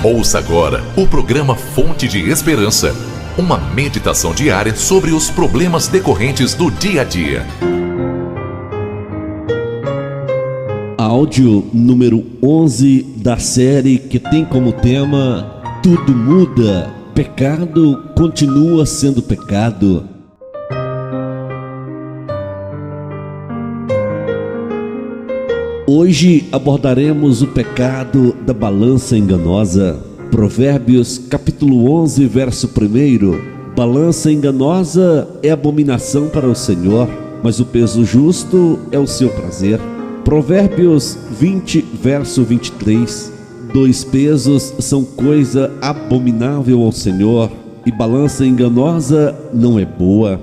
Ouça agora o programa Fonte de Esperança, uma meditação diária sobre os problemas decorrentes do dia a dia. Áudio número 11 da série que tem como tema Tudo muda, pecado continua sendo pecado. Hoje abordaremos o pecado da balança enganosa. Provérbios capítulo 11, verso 1. Balança enganosa é abominação para o Senhor, mas o peso justo é o seu prazer. Provérbios 20, verso 23. 2 pesos são coisa abominável ao Senhor, e balança enganosa não é boa.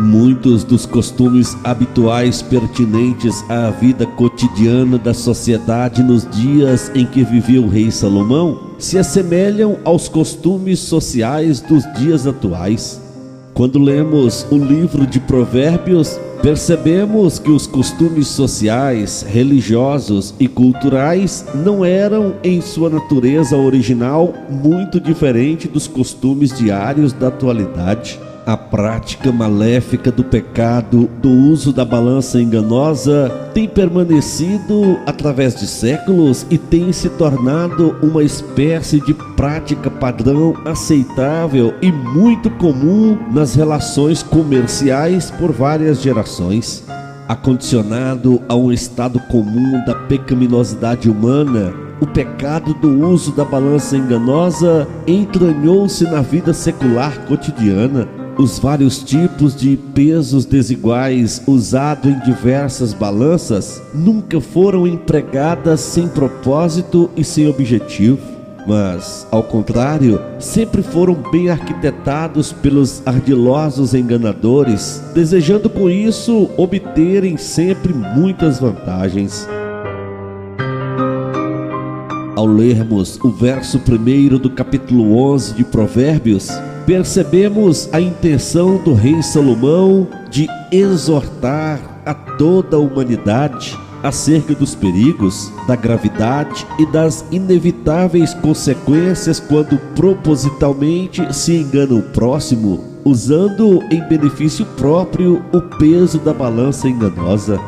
Muitos dos costumes habituais pertinentes à vida cotidiana da sociedade nos dias em que vivia o rei Salomão se assemelham aos costumes sociais dos dias atuais. Quando lemos o livro de Provérbios, percebemos que os costumes sociais, religiosos e culturais não eram, em sua natureza original, muito diferente dos costumes diários da atualidade. A prática maléfica do pecado, do uso da balança enganosa, tem permanecido através de séculos e tem se tornado uma espécie de prática padrão aceitável e muito comum nas relações comerciais por várias gerações. Acondicionado a um estado comum da pecaminosidade humana, o pecado do uso da balança enganosa entranhou-se na vida secular cotidiana. Os vários tipos de pesos desiguais usados em diversas balanças nunca foram empregadas sem propósito e sem objetivo, mas, ao contrário, sempre foram bem arquitetados pelos ardilosos enganadores, desejando com isso obterem sempre muitas vantagens. Ao lermos o verso 1 do capítulo 11 de Provérbios, percebemos a intenção do rei Salomão de exortar a toda a humanidade acerca dos perigos, da gravidade e das inevitáveis consequências quando propositalmente se engana o próximo, usando em benefício próprio o peso da balança enganosa.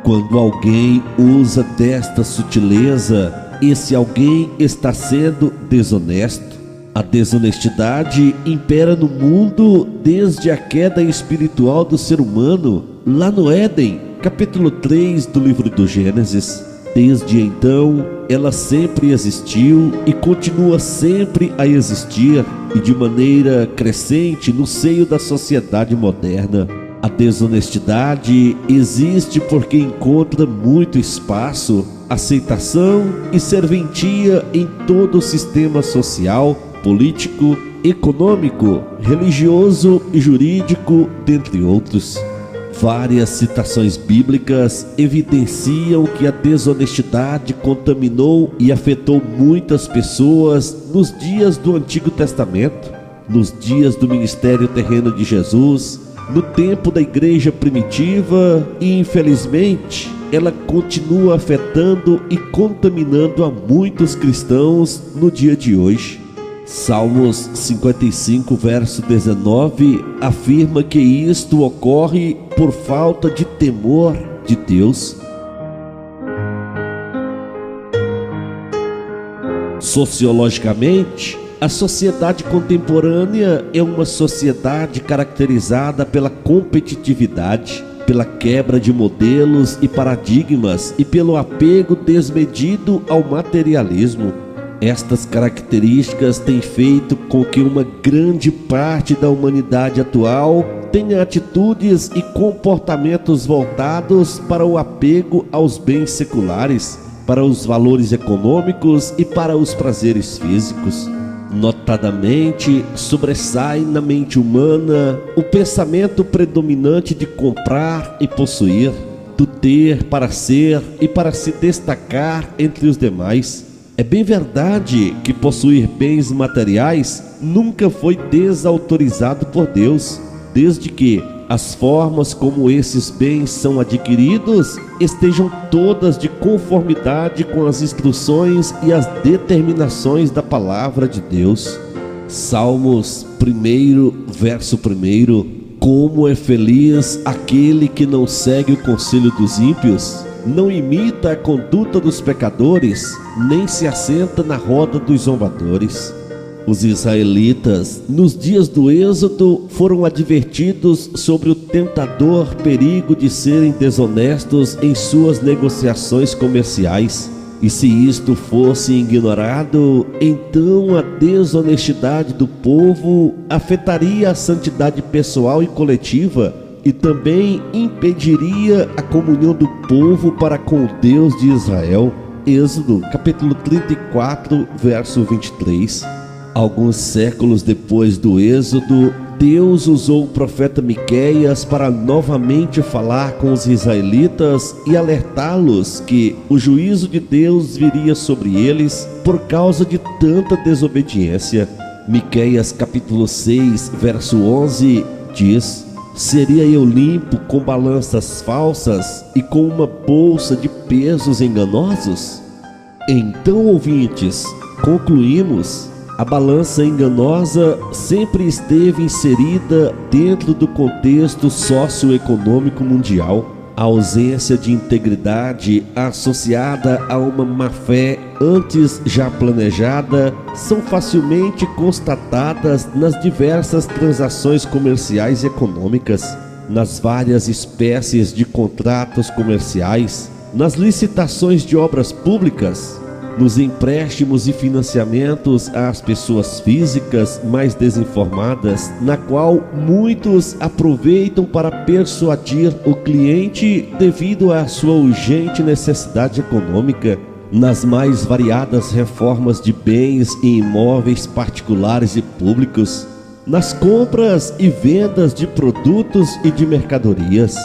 Quando alguém usa desta sutileza, esse alguém está sendo desonesto. A desonestidade impera no mundo desde a queda espiritual do ser humano, lá no Éden, capítulo 3 do livro do Gênesis. Desde então, ela sempre existiu e continua sempre a existir, e de maneira crescente no seio da sociedade moderna. A desonestidade existe porque encontra muito espaço, aceitação e serventia em todo o sistema social, político, econômico, religioso e jurídico, dentre outros. Várias citações bíblicas evidenciam que a desonestidade contaminou e afetou muitas pessoas nos dias do Antigo Testamento, nos dias do ministério terreno de Jesus, no tempo da igreja primitiva e, infelizmente, ela continua afetando e contaminando a muitos cristãos no dia de hoje. Salmos 55, verso 19, afirma que isto ocorre por falta de temor de Deus. Sociologicamente, a sociedade contemporânea é uma sociedade caracterizada pela competitividade, pela quebra de modelos e paradigmas e pelo apego desmedido ao materialismo. Estas características têm feito com que uma grande parte da humanidade atual tenha atitudes e comportamentos voltados para o apego aos bens seculares, para os valores econômicos e para os prazeres físicos. Notadamente, sobressai na mente humana o pensamento predominante de comprar e possuir, do ter para ser e para se destacar entre os demais. É bem verdade que possuir bens materiais nunca foi desautorizado por Deus, desde que, as formas como esses bens são adquiridos estejam todas de conformidade com as instruções e as determinações da palavra de Deus. Salmos 1, verso 1. Como é feliz aquele que não segue o conselho dos ímpios, não imita a conduta dos pecadores, nem se assenta na roda dos zombadores. Os israelitas, nos dias do Êxodo, foram advertidos sobre o tentador perigo de serem desonestos em suas negociações comerciais. E se isto fosse ignorado, então a desonestidade do povo afetaria a santidade pessoal e coletiva e também impediria a comunhão do povo para com o Deus de Israel. Êxodo capítulo 34, verso 23. Alguns séculos depois do Êxodo, Deus usou o profeta Miqueias para novamente falar com os israelitas e alertá-los que o juízo de Deus viria sobre eles por causa de tanta desobediência. Miqueias capítulo 6, verso 11 diz: Seria eu limpo com balanças falsas e com uma bolsa de pesos enganosos? Então, ouvintes, concluímos: a balança enganosa sempre esteve inserida dentro do contexto socioeconômico mundial. A ausência de integridade associada a uma má-fé antes já planejada são facilmente constatadas nas diversas transações comerciais e econômicas, nas várias espécies de contratos comerciais, nas licitações de obras públicas, nos empréstimos e financiamentos às pessoas físicas mais desinformadas, na qual muitos aproveitam para persuadir o cliente devido à sua urgente necessidade econômica, nas mais variadas reformas de bens e imóveis particulares e públicos, nas compras e vendas de produtos e de mercadorias.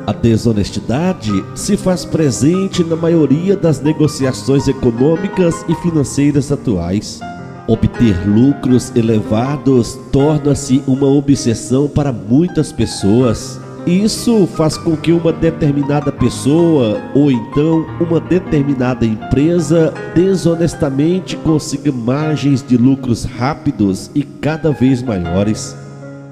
A desonestidade se faz presente na maioria das negociações econômicas e financeiras atuais. Obter lucros elevados torna-se uma obsessão para muitas pessoas. Isso faz com que uma determinada pessoa ou então uma determinada empresa desonestamente consiga margens de lucros rápidos e cada vez maiores.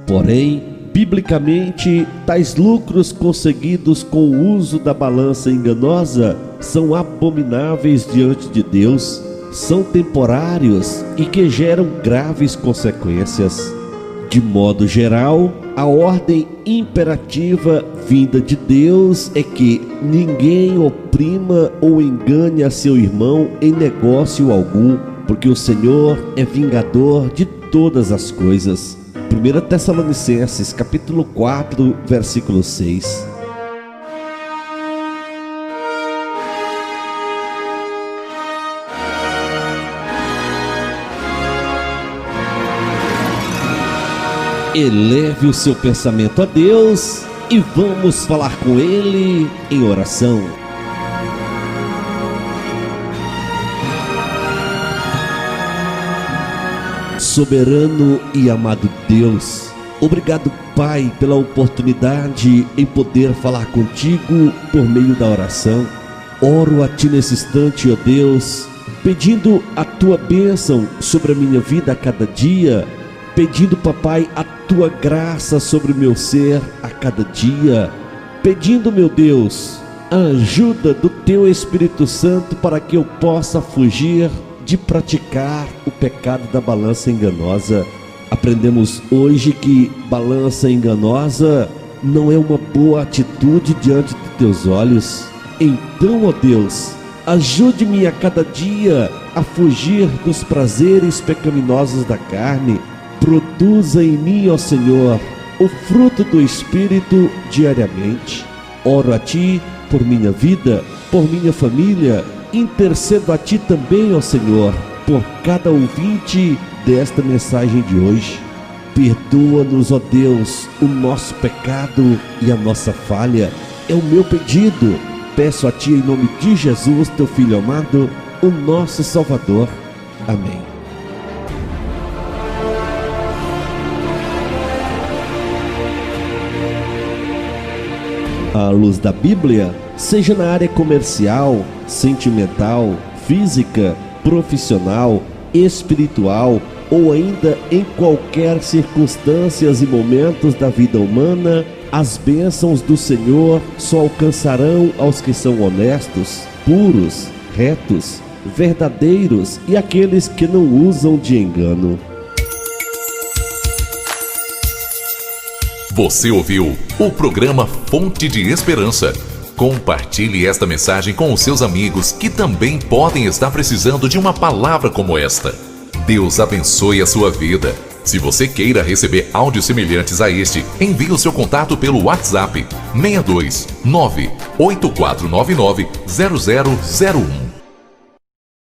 Porém, biblicamente, tais lucros conseguidos com o uso da balança enganosa são abomináveis diante de Deus, são temporários e que geram graves consequências. De modo geral, a ordem imperativa vinda de Deus é que ninguém oprima ou engane a seu irmão em negócio algum, porque o Senhor é vingador de todas as coisas. 1 Tessalonicenses capítulo 4, versículo 6. Eleve o seu pensamento a Deus e vamos falar com Ele em oração. Soberano e amado Deus, obrigado, Pai, pela oportunidade em poder falar contigo por meio da oração. Oro a Ti nesse instante, ó Deus, pedindo a Tua bênção sobre a minha vida a cada dia, pedindo, Papai, a Tua graça sobre o meu ser a cada dia, pedindo, meu Deus, a ajuda do Teu Espírito Santo para que eu possa fugir de praticar o pecado da balança enganosa. Aprendemos hoje que balança enganosa não é uma boa atitude diante de Teus olhos. Então, ó Deus, ajude-me a cada dia a fugir dos prazeres pecaminosos da carne. Produza em mim, ó Senhor, o fruto do Espírito diariamente. Oro a Ti por minha vida, por minha família. Intercedo a Ti também, ó Senhor, por cada ouvinte desta mensagem de hoje. Perdoa-nos, ó Deus, o nosso pecado e a nossa falha. É o meu pedido. Peço a Ti em nome de Jesus, Teu Filho amado, o nosso Salvador. Amém. à luz da Bíblia, seja na área comercial, sentimental, física, profissional, espiritual ou ainda em qualquer circunstâncias e momentos da vida humana, as bênçãos do Senhor só alcançarão aos que são honestos, puros, retos, verdadeiros e aqueles que não usam de engano. Você ouviu o programa Fonte de Esperança. Compartilhe esta mensagem com os seus amigos que também podem estar precisando de uma palavra como esta. Deus abençoe a sua vida. Se você queira receber áudios semelhantes a este, envie o seu contato pelo WhatsApp 62 98499 0001.